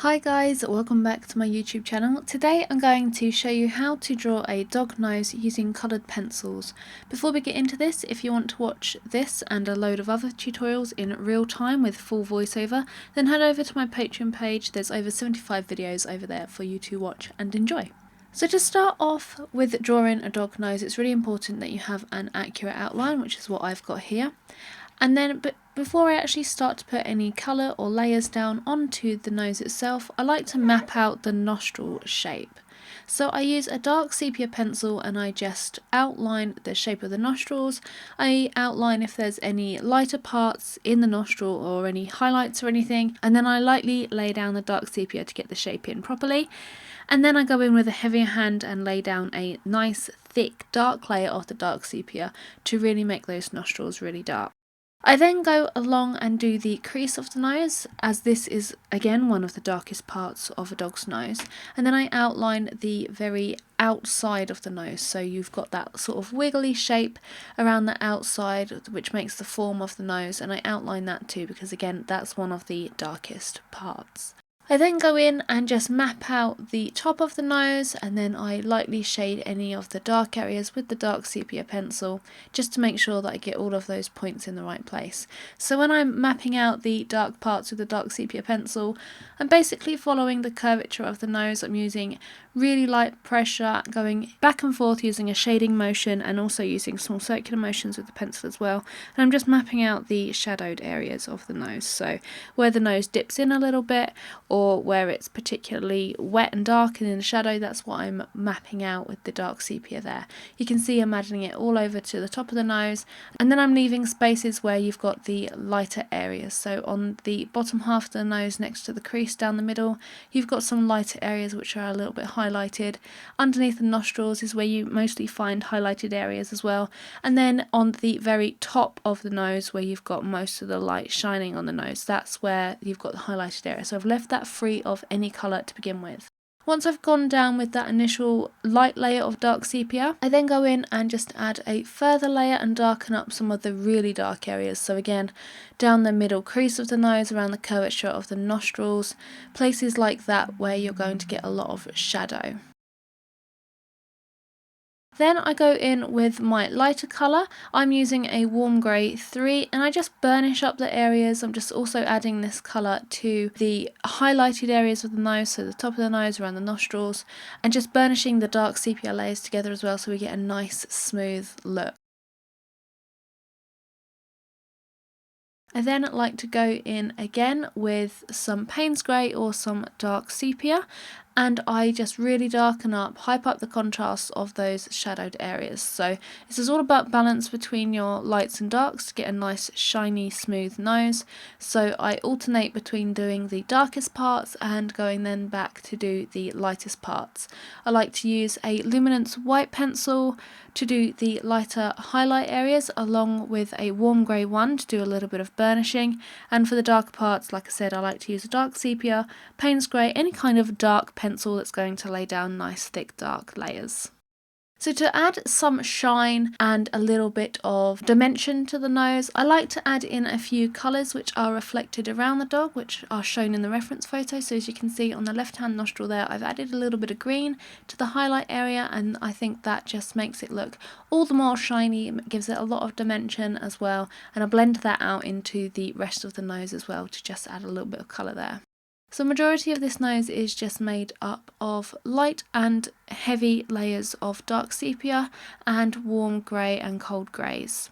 Hi guys, welcome back to my YouTube channel. Today I'm going to show you how to draw a dog nose using coloured pencils. Before we get into this, if you want to watch this and a load of other tutorials in real time with full voiceover, then head over to my Patreon page. There's over 75 videos over there for you to watch and enjoy. So to start off with drawing a dog nose, it's really important that you have an accurate outline, which is what I've got here. And then before I actually start to put any colour or layers down onto the nose itself, I like to map out the nostril shape. So I use a dark sepia pencil and I just outline the shape of the nostrils. I outline if there's any lighter parts in the nostril or any highlights or anything, and then I lightly lay down the dark sepia to get the shape in properly. And then I go in with a heavier hand and lay down a nice thick dark layer of the dark sepia to really make those nostrils really dark. I then go along and do the crease of the nose, as this is again one of the darkest parts of a dog's nose, and then I outline the very outside of the nose, so you've got that sort of wiggly shape around the outside which makes the form of the nose, and I outline that too because again that's one of the darkest parts. I then go in and just map out the top of the nose, and then I lightly shade any of the dark areas with the dark sepia pencil just to make sure that I get all of those points in the right place. So when I'm mapping out the dark parts with the dark sepia pencil, I'm basically following the curvature of the nose. I'm using really light pressure, going back and forth using a shading motion and also using small circular motions with the pencil as well. And I'm just mapping out the shadowed areas of the nose, so where the nose dips in a little bit or where it's particularly wet and dark and in the shadow, that's what I'm mapping out with the dark sepia there. You can see I'm adding it all over to the top of the nose, and then I'm leaving spaces where you've got the lighter areas. So on the bottom half of the nose next to the crease down the middle, you've got some lighter areas which are a little bit highlighted. Underneath the nostrils is where you mostly find highlighted areas as well, and then on the very top of the nose where you've got most of the light shining on the nose, that's where you've got the highlighted area. So I've left that free of any colour to begin with. Once I've gone down with that initial light layer of dark sepia, I then go in and just add a further layer and darken up some of the really dark areas. So again, down the middle crease of the nose, around the curvature of the nostrils, places like that where you're going to get a lot of shadow. Then I go in with my lighter colour. I'm using a warm grey 3 and I just burnish up the areas. I'm just also adding this colour to the highlighted areas of the nose, so the top of the nose, around the nostrils, and just burnishing the dark sepia layers together as well so we get a nice smooth look. I then like to go in again with some Payne's Grey or some dark sepia, and I just really darken up, hype up the contrast of those shadowed areas. So this is all about balance between your lights and darks to get a nice shiny smooth nose. So I alternate between doing the darkest parts and going then back to do the lightest parts. I like to use a luminance white pencil to do the lighter highlight areas, along with a warm grey one to do a little bit of burnishing, and for the dark parts, like I said, I like to use a dark sepia, Payne's Grey, any kind of dark pencil that's going to lay down nice thick dark layers. So to add some shine and a little bit of dimension to the nose, I like to add in a few colours which are reflected around the dog, which are shown in the reference photo. So as you can see on the left hand nostril there, I've added a little bit of green to the highlight area, and I think that just makes it look all the more shiny. It gives it a lot of dimension as well, and I blend that out into the rest of the nose as well to just add a little bit of colour there. So the majority of this nose is just made up of light and heavy layers of dark sepia and warm grey and cold greys.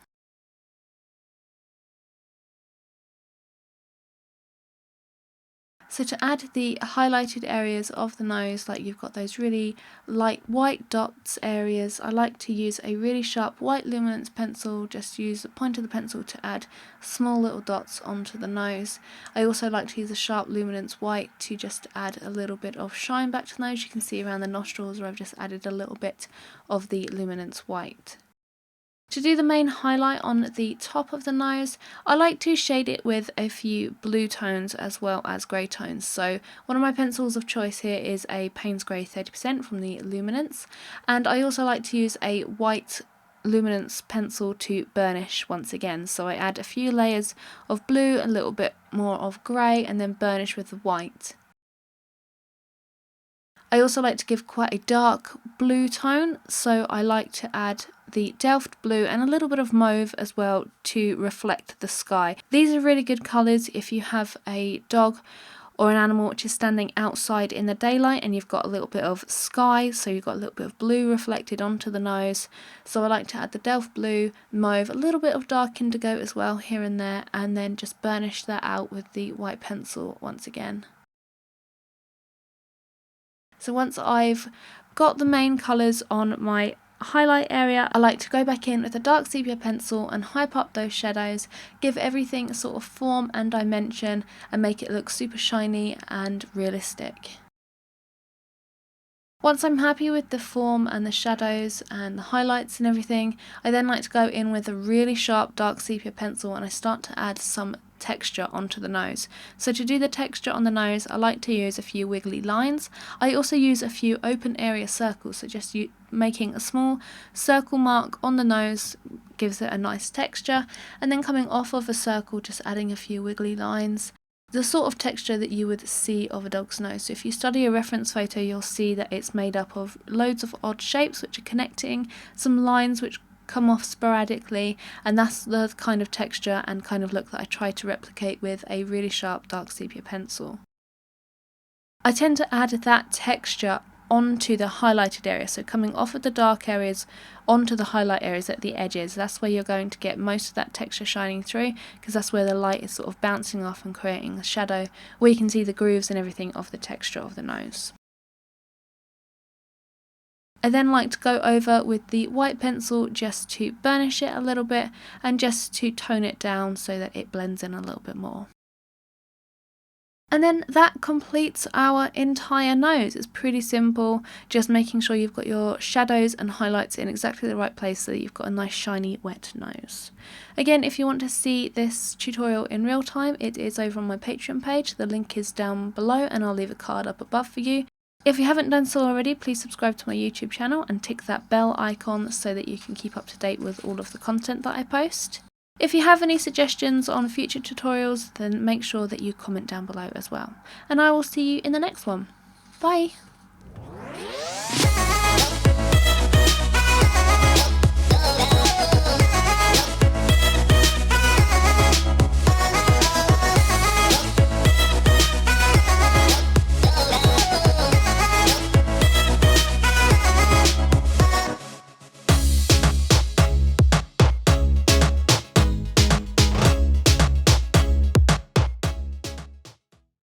So to add the highlighted areas of the nose, like you've got those really light white dots areas, I like to use a really sharp white luminance pencil. Just use the point of the pencil to add small little dots onto the nose. I also like to use a sharp luminance white to just add a little bit of shine back to the nose. You can see around the nostrils where I've just added a little bit of the luminance white. To do the main highlight on the top of the nose, I like to shade it with a few blue tones as well as grey tones. So one of my pencils of choice here is a Payne's Grey 30% from the Luminance, and I also like to use a white luminance pencil to burnish once again. So I add a few layers of blue, a little bit more of grey, and then burnish with the white. I also like to give quite a dark blue tone, so I like to add the Delft blue and a little bit of mauve as well to reflect the sky. These are really good colours if you have a dog or an animal which is standing outside in the daylight and you've got a little bit of sky, so you've got a little bit of blue reflected onto the nose. So I like to add the Delft blue, mauve, a little bit of dark indigo as well here and there, and then just burnish that out with the white pencil once again. So once I've got the main colours on my highlight area, I like to go back in with a dark sepia pencil and hype up those shadows, give everything a sort of form and dimension and make it look super shiny and realistic. Once I'm happy with the form and the shadows and the highlights and everything, I then like to go in with a really sharp dark sepia pencil and I start to add some texture onto the nose. So to do the texture on the nose, I like to use a few wiggly lines. I also use a few open area circles, so just making a small circle mark on the nose gives it a nice texture, and then coming off of a circle just adding a few wiggly lines. The sort of texture that you would see of a dog's nose. So if you study a reference photo, you'll see that it's made up of loads of odd shapes which are connecting, some lines which come off sporadically, and that's the kind of texture and kind of look that I try to replicate with a really sharp dark sepia pencil. I tend to add that texture onto the highlighted area, so coming off of the dark areas onto the highlight areas at the edges. That's where you're going to get most of that texture shining through, because that's where the light is sort of bouncing off and creating a shadow where you can see the grooves and everything of the texture of the nose. I then like to go over with the white pencil just to burnish it a little bit and just to tone it down so that it blends in a little bit more. And then that completes our entire nose. It's pretty simple, just making sure you've got your shadows and highlights in exactly the right place so that you've got a nice shiny wet nose. Again, if you want to see this tutorial in real time, it is over on my Patreon page. The link is down below and I'll leave a card up above for you. If you haven't done so already, please subscribe to my YouTube channel and tick that bell icon so that you can keep up to date with all of the content that I post. If you have any suggestions on future tutorials, then make sure that you comment down below as well. And I will see you in the next one. Bye!